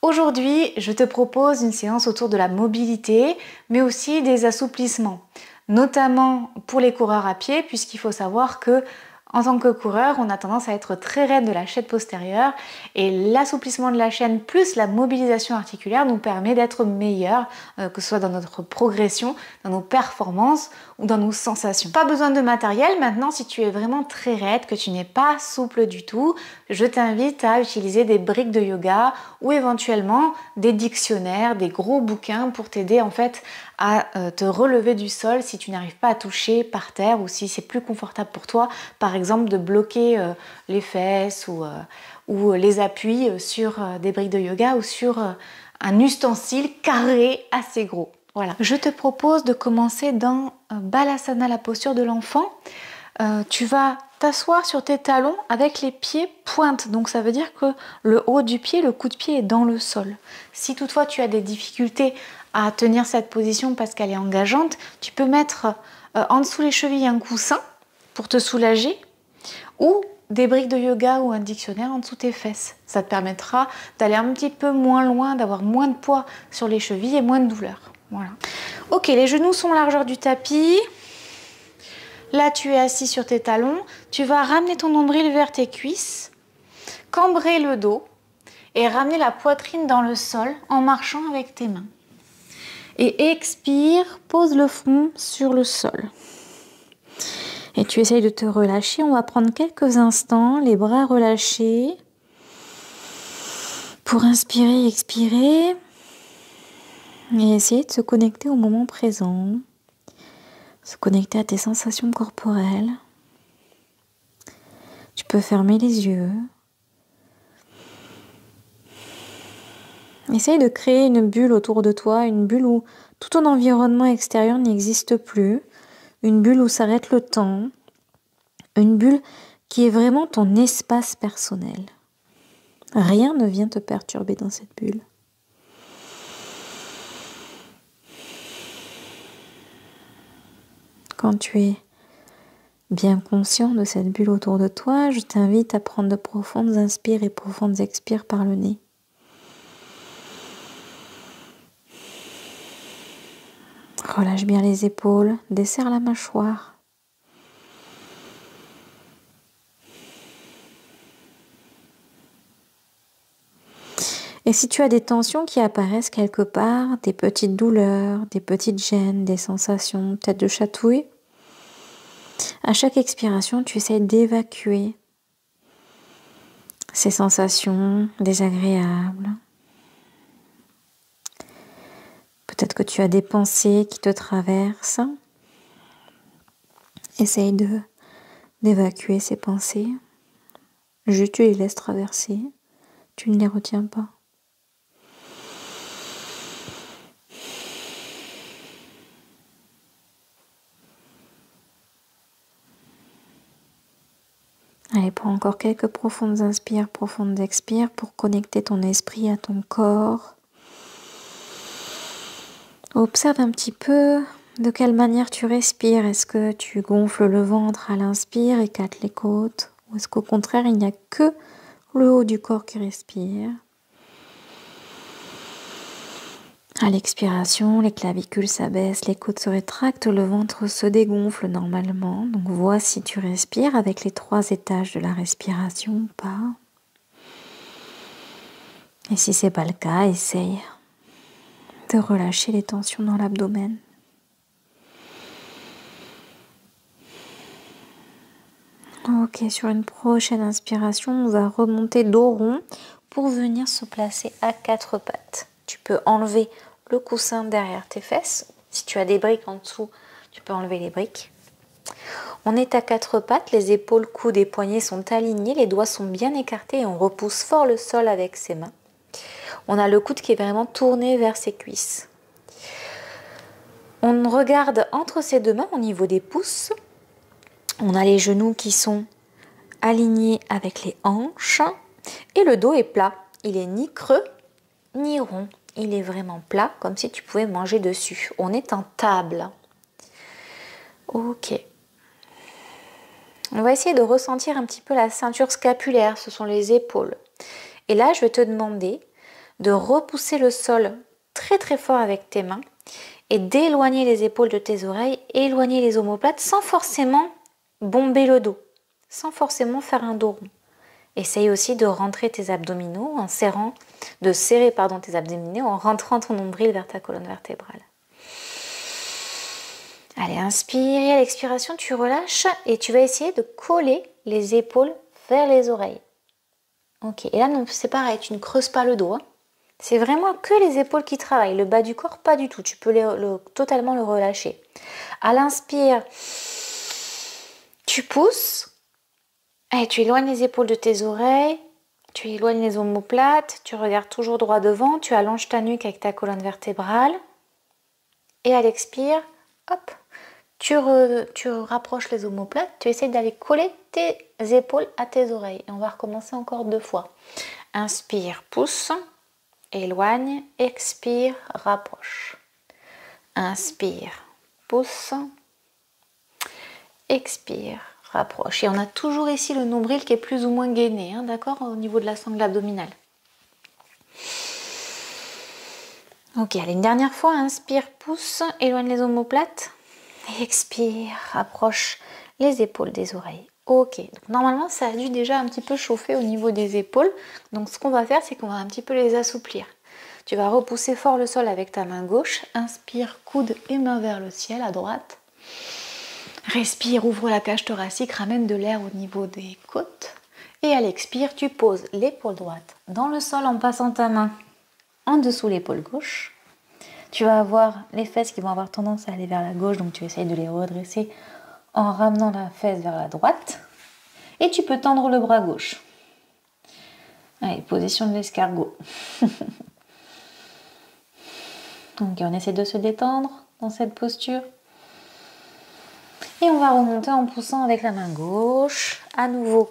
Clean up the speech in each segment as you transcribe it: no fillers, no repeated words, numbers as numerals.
Aujourd'hui, je te propose une séance autour de la mobilité, mais aussi des assouplissements, notamment pour les coureurs à pied, puisqu'il faut savoir que en tant que coureur, on a tendance à être très raide de la chaîne postérieure et l'assouplissement de la chaîne plus la mobilisation articulaire nous permet d'être meilleur, que ce soit dans notre progression, dans nos performances ou dans nos sensations. Pas besoin de matériel maintenant si tu es vraiment très raide, que tu n'es pas souple du tout, je t'invite à utiliser des briques de yoga ou éventuellement des dictionnaires, des gros bouquins pour t'aider en fait à te relever du sol si tu n'arrives pas à toucher par terre ou si c'est plus confortable pour toi, par exemple de bloquer les fesses ou les appuis sur des briques de yoga ou sur un ustensile carré assez gros. Voilà. Je te propose de commencer dans Balasana, la posture de l'enfant. Tu vas t'asseoir sur tes talons avec les pieds pointes. Donc ça veut dire que le haut du pied, le coup de pied est dans le sol. Si toutefois tu as des difficultés à tenir cette position parce qu'elle est engageante, tu peux mettre en dessous les chevilles un coussin pour te soulager ou des briques de yoga ou un dictionnaire en dessous tes fesses. Ça te permettra d'aller un petit peu moins loin, d'avoir moins de poids sur les chevilles et moins de douleur. Voilà. Ok, les genoux sont largeur du tapis. Là, tu es assis sur tes talons. Tu vas ramener ton nombril vers tes cuisses, cambrer le dos et ramener la poitrine dans le sol en marchant avec tes mains. Et expire, pose le front sur le sol. Et tu essayes de te relâcher. On va prendre quelques instants, les bras relâchés. Pour inspirer, expirer. Et essayer de se connecter au moment présent. Se connecter à tes sensations corporelles. Tu peux fermer les yeux. Essaye de créer une bulle autour de toi, une bulle où tout ton environnement extérieur n'existe plus, une bulle où s'arrête le temps, une bulle qui est vraiment ton espace personnel. Rien ne vient te perturber dans cette bulle. Quand tu es bien conscient de cette bulle autour de toi, je t'invite à prendre de profondes inspires et profondes expires par le nez. Relâche bien les épaules, desserre la mâchoire. Et si tu as des tensions qui apparaissent quelque part, des petites douleurs, des petites gênes, des sensations peut-être de chatouille, à chaque expiration, tu essaies d'évacuer ces sensations désagréables. Peut-être que tu as des pensées qui te traversent. Essaye d'évacuer ces pensées. Juste tu les laisses traverser. Tu ne les retiens pas. Allez, prends encore quelques profondes inspires, profondes expires pour connecter ton esprit à ton corps. Observe un petit peu de quelle manière tu respires. Est-ce que tu gonfles le ventre à l'inspire, éclates les côtes? Ou est-ce qu'au contraire, il n'y a que le haut du corps qui respire? À l'expiration, les clavicules s'abaissent, les côtes se rétractent, le ventre se dégonfle normalement. Donc vois si tu respires avec les 3 étages de la respiration ou pas. Et si ce n'est pas le cas, essaye de relâcher les tensions dans l'abdomen. Ok, sur une prochaine inspiration, on va remonter dos rond pour venir se placer à 4 pattes. Tu peux enlever le coussin derrière tes fesses. Si tu as des briques en dessous, tu peux enlever les briques. On est à 4 pattes, les épaules, coudes et poignets sont alignés, les doigts sont bien écartés et on repousse fort le sol avec ses mains. On a le coude qui est vraiment tourné vers ses cuisses. On regarde entre ses 2 mains au niveau des pouces. On a les genoux qui sont alignés avec les hanches et le dos est plat. Il est ni creux ni rond. Il est vraiment plat, comme si tu pouvais manger dessus. On est en table. Ok. On va essayer de ressentir un petit peu la ceinture scapulaire, ce sont les épaules. Et là, je vais te demander de repousser le sol très très fort avec tes mains et d'éloigner les épaules de tes oreilles, éloigner les omoplates sans forcément bomber le dos, sans forcément faire un dos rond. Essaye aussi de rentrer tes abdominaux en serrant, de serrer tes abdominaux en rentrant ton nombril vers ta colonne vertébrale. Allez, inspire et à l'expiration, tu relâches et tu vas essayer de coller les épaules vers les oreilles. Ok, et là, c'est pareil, tu ne creuses pas le dos. Hein. C'est vraiment que les épaules qui travaillent. Le bas du corps, pas du tout. Tu peux totalement le relâcher. À l'inspire, tu pousses. Et tu éloignes les épaules de tes oreilles. Tu éloignes les omoplates. Tu regardes toujours droit devant. Tu allonges ta nuque avec ta colonne vertébrale. Et à l'expire, hop, tu rapproches les omoplates. Tu essaies d'aller coller tes épaules à tes oreilles. Et on va recommencer encore 2 fois. Inspire, pousse. Éloigne, expire, rapproche. Inspire, pousse, expire, rapproche. Et on a toujours ici le nombril qui est plus ou moins gainé, hein, d'accord, au niveau de la sangle abdominale. Ok, allez, une dernière fois, inspire, pousse, éloigne les omoplates. Expire, rapproche les épaules des oreilles. Ok, donc normalement ça a dû déjà un petit peu chauffer au niveau des épaules. Donc ce qu'on va faire, c'est qu'on va un petit peu les assouplir. Tu vas repousser fort le sol avec ta main gauche. Inspire, coude et main vers le ciel à droite. Respire, ouvre la cage thoracique, ramène de l'air au niveau des côtes. Et à l'expire, tu poses l'épaule droite dans le sol en passant ta main en dessous l'épaule gauche. Tu vas avoir les fesses qui vont avoir tendance à aller vers la gauche, donc tu essayes de les redresser en ramenant la fesse vers la droite. Et tu peux tendre le bras gauche. Allez, position de l'escargot. Donc on essaie de se détendre dans cette posture. Et on va remonter en poussant avec la main gauche. À nouveau,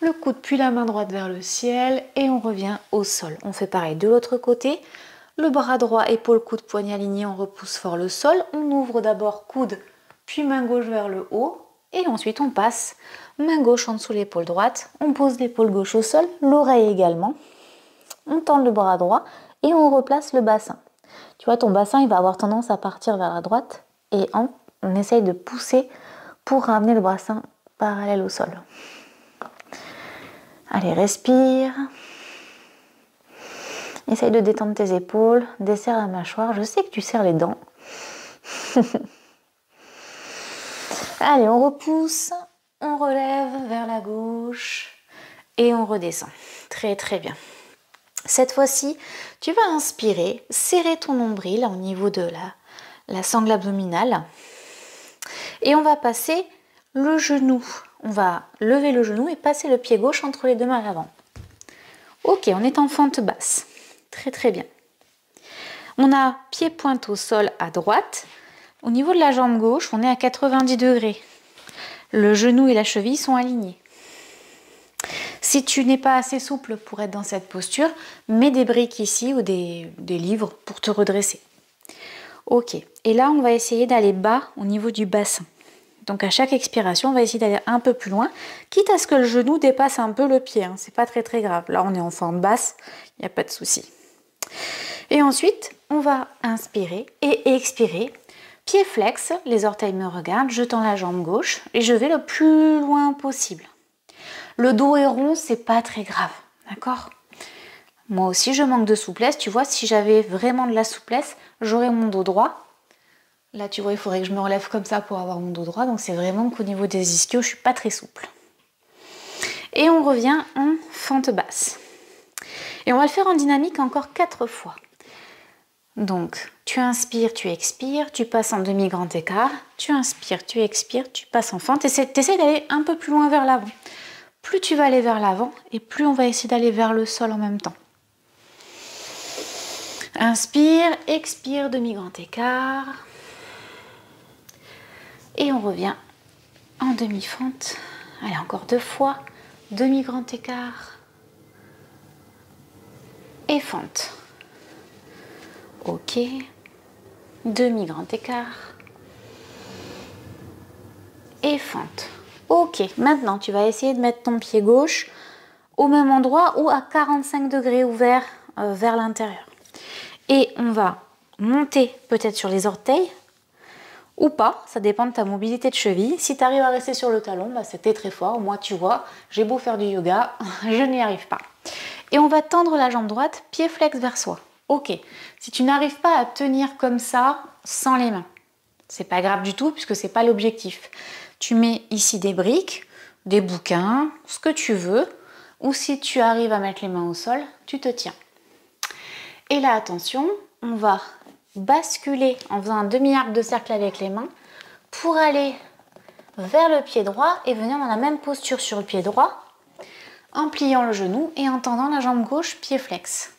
le coude puis la main droite vers le ciel. Et on revient au sol. On fait pareil de l'autre côté. Le bras droit, épaule, coude, poignet aligné, on repousse fort le sol. On ouvre d'abord coude, puis main gauche vers le haut. Et ensuite on passe main gauche en dessous l'épaule droite. On pose l'épaule gauche au sol, l'oreille également. On tend le bras droit et on replace le bassin. Tu vois, ton bassin, il va avoir tendance à partir vers la droite. Et on essaye de pousser pour ramener le bassin parallèle au sol. Allez, respire. Essaye de détendre tes épaules, desserre la mâchoire. Je sais que tu serres les dents. Allez, on repousse, on relève vers la gauche et on redescend. Très très bien. Cette fois-ci, tu vas inspirer, serrer ton nombril au niveau de la sangle abdominale et on va passer le genou. On va lever le genou et passer le pied gauche entre les deux mains à l'avant. Ok, on est en fente basse. Très très bien. On a pied pointe au sol à droite. Au niveau de la jambe gauche, on est à 90 degrés. Le genou et la cheville sont alignés. Si tu n'es pas assez souple pour être dans cette posture, mets des briques ici ou des livres pour te redresser. Ok, et là on va essayer d'aller bas au niveau du bassin. Donc à chaque expiration, on va essayer d'aller un peu plus loin, quitte à ce que le genou dépasse un peu le pied. Hein. C'est pas très très grave. Là on est en fente basse, il n'y a pas de souci. Et ensuite, on va inspirer et expirer. Pied flex, les orteils me regardent, je tends la jambe gauche et je vais le plus loin possible. Le dos est rond, c'est pas très grave, d'accord? Moi aussi, je manque de souplesse. Tu vois, si j'avais vraiment de la souplesse, j'aurais mon dos droit. Là, tu vois, il faudrait que je me relève comme ça pour avoir mon dos droit. Donc, c'est vraiment qu'au niveau des ischios, je suis pas très souple. Et on revient en fente basse. Et on va le faire en dynamique encore 4 fois. Donc, tu inspires, tu expires, tu passes en demi-grand écart, tu inspires, tu expires, tu passes en fente. Tu essaies d'aller un peu plus loin vers l'avant. Plus tu vas aller vers l'avant et plus on va essayer d'aller vers le sol en même temps. Inspire, expire, demi-grand écart. Et on revient en demi-fente. Allez, encore 2 fois. Demi-grand écart. Et fente. Ok. Demi-grand écart. Et fente. Ok, maintenant tu vas essayer de mettre ton pied gauche au même endroit ou à 45 degrés ouvert vers l'intérieur. Et on va monter peut-être sur les orteils ou pas, ça dépend de ta mobilité de cheville. Si tu arrives à rester sur le talon, bah, c'était très fort. Moi, tu vois, j'ai beau faire du yoga, je n'y arrive pas. Et on va tendre la jambe droite, pied flex vers soi. Ok, si tu n'arrives pas à tenir comme ça, sans les mains, c'est pas grave du tout puisque c'est pas l'objectif. Tu mets ici des briques, des bouquins, ce que tu veux, ou si tu arrives à mettre les mains au sol, tu te tiens. Et là, attention, on va basculer en faisant un demi-arc de cercle avec les mains pour aller vers le pied droit et venir dans la même posture sur le pied droit en pliant le genou et en tendant la jambe gauche, pied flex.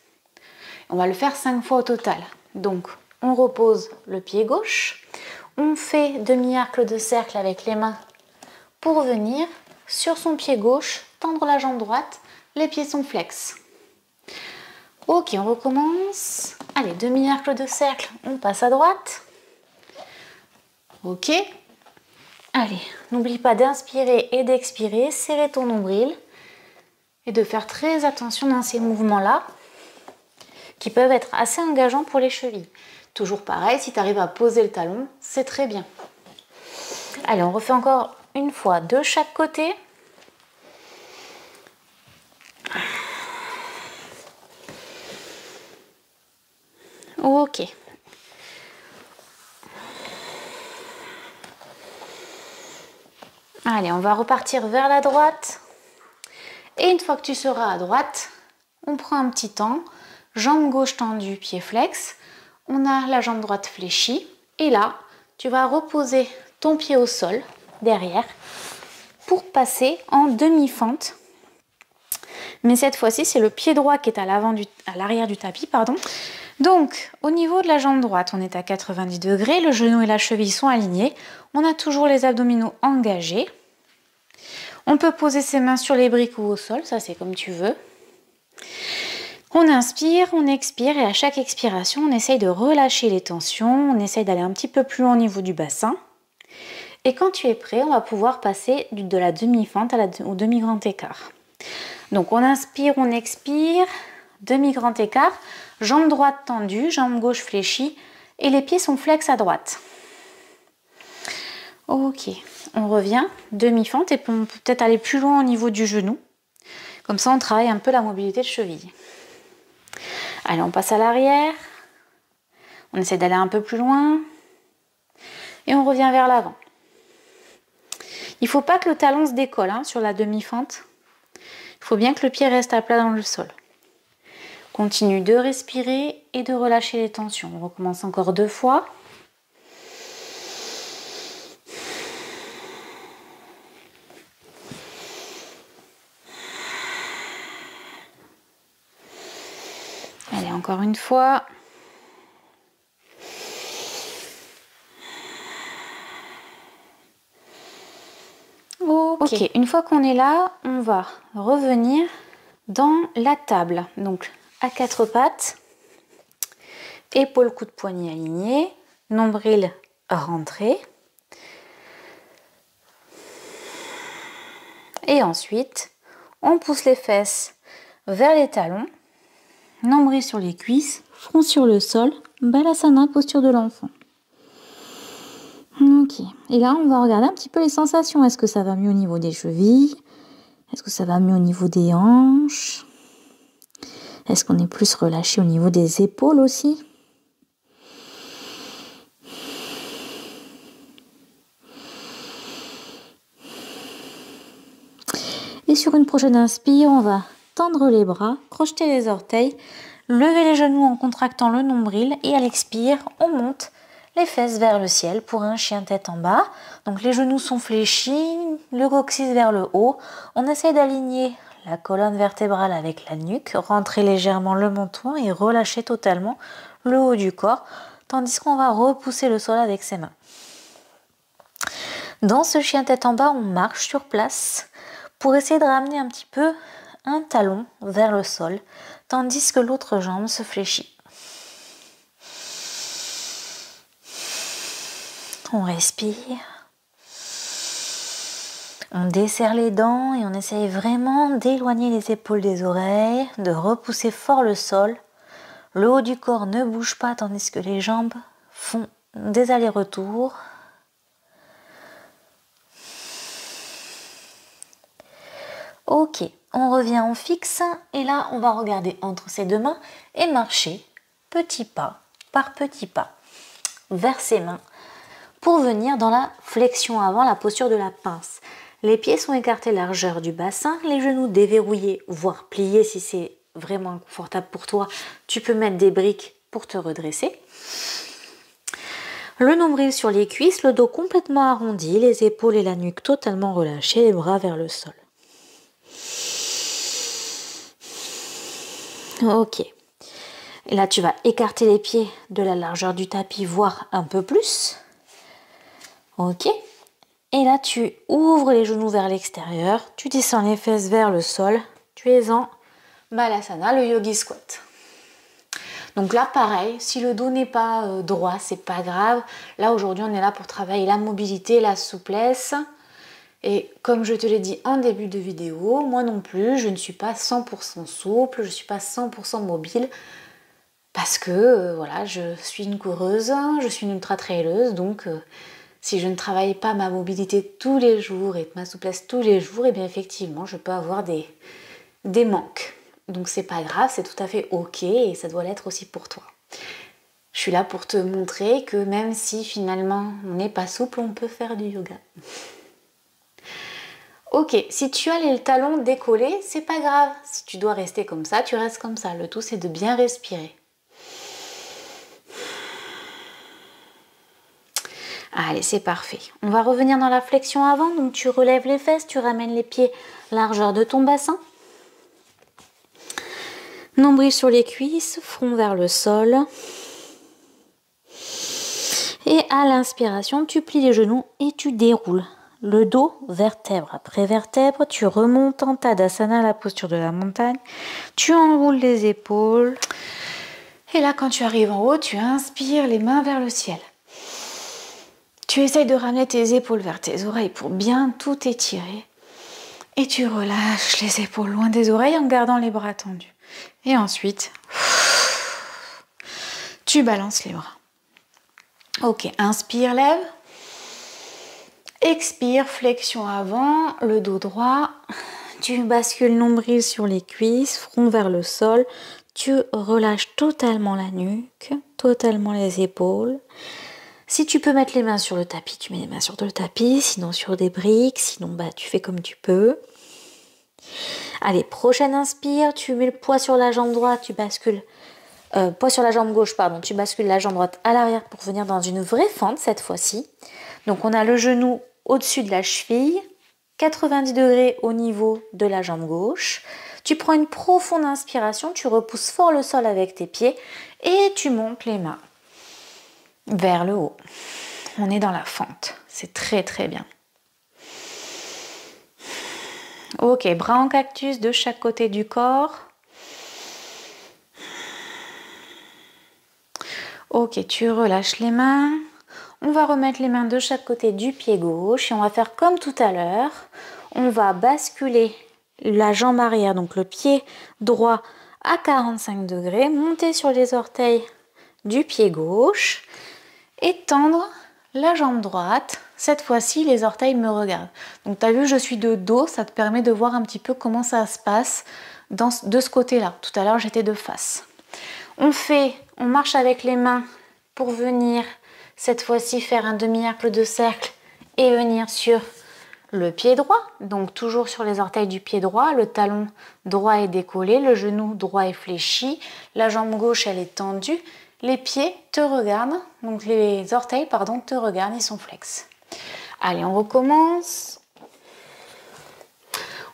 On va le faire 5 fois au total. Donc, on repose le pied gauche, on fait demi-arc de cercle avec les mains pour venir sur son pied gauche, tendre la jambe droite, les pieds sont flex. Ok, on recommence. Allez, demi-arc de cercle, on passe à droite. Ok. Allez, n'oublie pas d'inspirer et d'expirer, serrer ton nombril et de faire très attention dans ces mouvements-là qui peuvent être assez engageants pour les chevilles. Toujours pareil, si tu arrives à poser le talon, c'est très bien. Allez, on refait encore une fois de chaque côté. Ok. Allez, on va repartir vers la droite. Et une fois que tu seras à droite, on prend un petit temps. Jambe gauche tendue, pied flex. On a la jambe droite fléchie. Et là, tu vas reposer ton pied au sol, derrière, pour passer en demi-fente. Mais cette fois-ci, c'est le pied droit qui est à l'arrière du tapis, pardon. Donc, au niveau de la jambe droite, on est à 90 degrés, le genou et la cheville sont alignés. On a toujours les abdominaux engagés. On peut poser ses mains sur les briques ou au sol, ça c'est comme tu veux. On inspire, on expire et à chaque expiration, on essaye de relâcher les tensions, on essaye d'aller un petit peu plus loin au niveau du bassin. Et quand tu es prêt, on va pouvoir passer de la demi-fente au demi-grand écart. Donc on inspire, on expire, demi-grand écart, jambe droite tendue, jambe gauche fléchie et les pieds sont flex à droite. Ok, on revient, demi-fente et on peut peut-être aller plus loin au niveau du genou. Comme ça on travaille un peu la mobilité de cheville. Allez, on passe à l'arrière, on essaie d'aller un peu plus loin et on revient vers l'avant. Il ne faut pas que le talon se décolle sur la demi-fente. Il faut bien que le pied reste à plat dans le sol. Continue de respirer et de relâcher les tensions. On recommence encore 2 fois. Allez, encore une fois. Ok, une fois qu'on est là, on va revenir dans la table. Donc, à 4 pattes, épaules, coude, poignet alignés, nombril rentré. Et ensuite, on pousse les fesses vers les talons, nombril sur les cuisses, front sur le sol, balasana, posture de l'enfant. Ok, et là on va regarder un petit peu les sensations. Est-ce que ça va mieux au niveau des chevilles? Est-ce que ça va mieux au niveau des hanches? Est-ce qu'on est plus relâché au niveau des épaules aussi? Et sur une prochaine inspire, on va tendre les bras, crocheter les orteils, lever les genoux en contractant le nombril et à l'expire, on monte les fesses vers le ciel pour un chien tête en bas. Donc les genoux sont fléchis, le coccyx vers le haut. On essaie d'aligner la colonne vertébrale avec la nuque, rentrer légèrement le menton et relâcher totalement le haut du corps, tandis qu'on va repousser le sol avec ses mains. Dans ce chien tête en bas, on marche sur place pour essayer de ramener un petit peu un talon vers le sol, tandis que l'autre jambe se fléchit. On respire, on desserre les dents et on essaye vraiment d'éloigner les épaules des oreilles, de repousser fort le sol Le haut du corps ne bouge pas tandis que les jambes font des allers-retours. Ok, on revient en fixe et là on va regarder entre ses deux mains et marcher petit pas par petit pas vers ses mains pour venir dans la flexion avant, la posture de la pince. Les pieds sont écartés largeur du bassin, les genoux déverrouillés voire pliés si c'est vraiment inconfortable pour toi. Tu peux mettre des briques pour te redresser. Le nombril sur les cuisses, le dos complètement arrondi, les épaules et la nuque totalement relâchées, les bras vers le sol. Ok. Et là, tu vas écarter les pieds de la largeur du tapis, voire un peu plus. Ok. Et là, tu ouvres les genoux vers l'extérieur, tu descends les fesses vers le sol. Tu es en Balasana, le Yogi Squat. Donc là, pareil, si le dos n'est pas droit, c'est pas grave. Là, aujourd'hui, on est là pour travailler la mobilité, la souplesse. Et comme je te l'ai dit en début de vidéo, moi non plus, je ne suis pas 100% souple, je ne suis pas 100% mobile. Parce que, voilà, je suis une coureuse, je suis une ultra-traileuse. Donc, si je ne travaille pas ma mobilité tous les jours et ma souplesse tous les jours, et bien effectivement, je peux avoir des manques. Donc c'est pas grave, c'est tout à fait ok et ça doit l'être aussi pour toi. Je suis là pour te montrer que même si finalement on n'est pas souple, on peut faire du yoga. Ok, si tu as les talons décollés, c'est pas grave. Si tu dois rester comme ça, tu restes comme ça. Le tout c'est de bien respirer. Allez, c'est parfait. On va revenir dans la flexion avant. Donc tu relèves les fesses, tu ramènes les pieds largeur de ton bassin. Nombril sur les cuisses, front vers le sol. Et à l'inspiration, tu plies les genoux et tu déroules le dos vertèbre après vertèbre. Tu remontes en Tadasana, la posture de la montagne. Tu enroules les épaules. Et là, quand tu arrives en haut, tu inspires les mains vers le ciel. Tu essayes de ramener tes épaules vers tes oreilles pour bien tout étirer. Et tu relâches les épaules loin des oreilles en gardant les bras tendus. Et ensuite, tu balances les bras. Ok, inspire, lève. Expire, flexion avant, le dos droit. Tu bascules nombril sur les cuisses, front vers le sol. Tu relâches totalement la nuque, totalement les épaules. Si tu peux mettre les mains sur le tapis, tu mets les mains sur le tapis, sinon sur des briques, sinon tu fais comme tu peux. Allez, prochaine inspire, tu mets le poids sur la jambe droite, tu bascules, poids sur la jambe gauche, pardon, tu bascules la jambe droite à l'arrière pour venir dans une vraie fente cette fois-ci. Donc on a le genou au-dessus de la cheville, 90 degrés au niveau de la jambe gauche. Tu prends une profonde inspiration, tu repousses fort le sol avec tes pieds et tu montes les mains vers le haut. On est dans la fente, c'est très très bien. Ok, bras en cactus de chaque côté du corps. Ok, tu relâches les mains. On va remettre les mains de chaque côté du pied gauche et on va faire comme tout à l'heure. On va basculer la jambe arrière, donc le pied droit à 45 degrés, monter sur les orteils du pied gauche et tendre la jambe droite. Cette fois-ci, les orteils me regardent. Donc, tu as vu, je suis de dos. Ça te permet de voir un petit peu comment ça se passe de ce côté-là. Tout à l'heure, j'étais de face. On marche avec les mains pour venir, cette fois-ci, faire un demi-cercle de cercle et venir sur le pied droit. Donc, toujours sur les orteils du pied droit. Le talon droit est décollé. Le genou droit est fléchi. La jambe gauche, elle est tendue. Les pieds te regardent, donc les orteils, pardon, te regardent, ils sont flex. Allez, on recommence.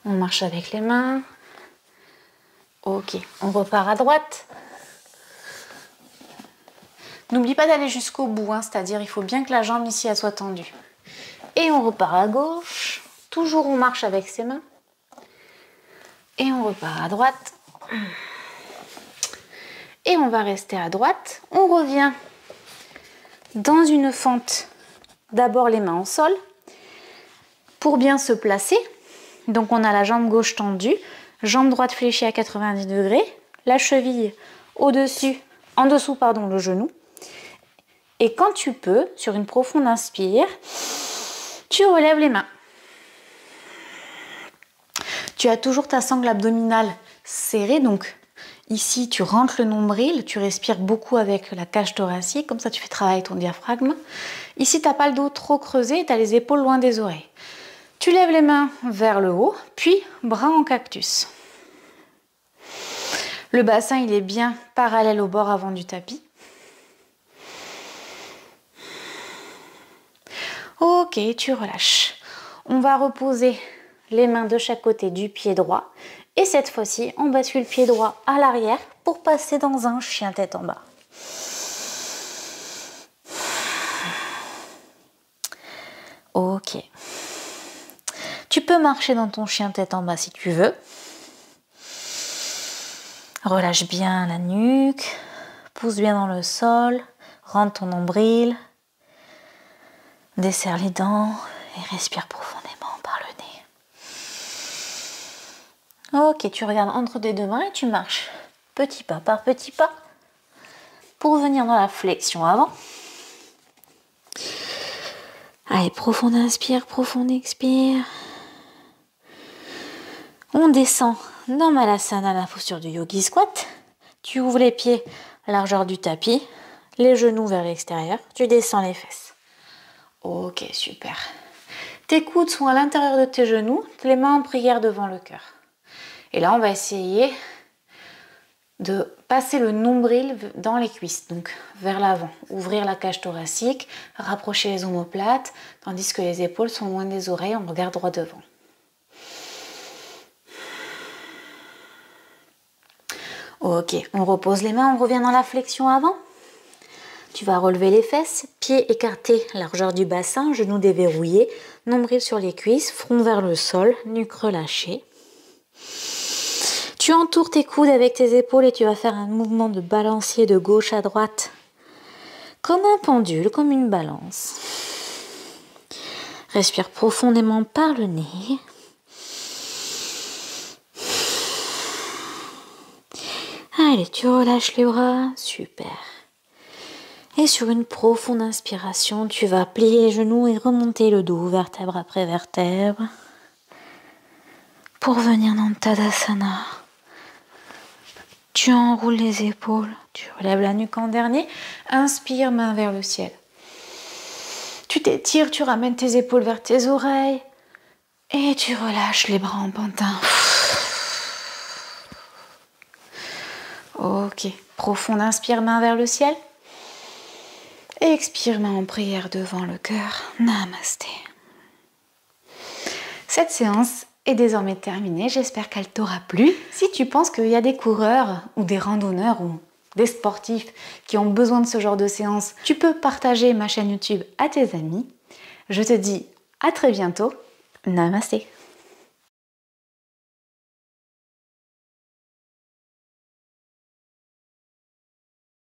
On marche avec les mains. Ok, on repart à droite. N'oublie pas d'aller jusqu'au bout, c'est-à-dire il faut bien que la jambe ici elle soit tendue. Et on repart à gauche. Toujours on marche avec ses mains. Et on repart à droite. Et on va rester à droite. On revient dans une fente. D'abord les mains au sol pour bien se placer. Donc on a la jambe gauche tendue, jambe droite fléchie à 90 degrés, la cheville au-dessus en dessous, pardon, le genou. Et quand tu peux, sur une profonde inspire, tu relèves les mains. Tu as toujours ta sangle abdominale serrée, donc ici tu rentres le nombril, tu respires beaucoup avec la cage thoracique, comme ça tu fais travailler ton diaphragme. Ici tu n'as pas le dos trop creusé, tu as les épaules loin des oreilles. Tu lèves les mains vers le haut, puis bras en cactus. Le bassin il est bien parallèle au bord avant du tapis. Ok, tu relâches. On va reposer les mains de chaque côté du pied droit. Et cette fois-ci, on bascule pied droit à l'arrière pour passer dans un chien tête en bas. Ok. Tu peux marcher dans ton chien tête en bas si tu veux. Relâche bien la nuque. Pousse bien dans le sol. Rentre ton nombril. Desserre les dents et respire profondément par le nez. Ok, tu regardes entre tes deux mains et tu marches petit pas par petit pas pour venir dans la flexion avant. Allez, profonde inspire, profonde expire. On descend dans Malasana, la posture du Yogi Squat. Tu ouvres les pieds à largeur du tapis, les genoux vers l'extérieur, tu descends les fesses. Ok, super. Tes coudes sont à l'intérieur de tes genoux, les mains en prière devant le cœur. Et là, on va essayer de passer le nombril dans les cuisses, donc vers l'avant. Ouvrir la cage thoracique, rapprocher les omoplates, tandis que les épaules sont loin des oreilles, on regarde droit devant. Ok, on repose les mains, on revient dans la flexion avant. Tu vas relever les fesses, pieds écartés, largeur du bassin, genoux déverrouillés, nombril sur les cuisses, front vers le sol, nuque relâchée. Tu entoures tes coudes avec tes épaules et tu vas faire un mouvement de balancier de gauche à droite, comme un pendule, comme une balance. Respire profondément par le nez. Allez, tu relâches les bras, super. Et sur une profonde inspiration, tu vas plier les genoux et remonter le dos, vertèbre après vertèbre, pour venir dans Tadasana. Tu enroules les épaules, tu relèves la nuque en dernier, inspire, main vers le ciel. Tu t'étires, tu ramènes tes épaules vers tes oreilles et tu relâches les bras en pantin. Ok, profonde inspire, main vers le ciel. Expire, main en prière devant le cœur. Namasté. Cette séance est désormais terminée. J'espère qu'elle t'aura plu. Si tu penses qu'il y a des coureurs ou des randonneurs ou des sportifs qui ont besoin de ce genre de séance, tu peux partager ma chaîne YouTube à tes amis. Je te dis à très bientôt. Namasté.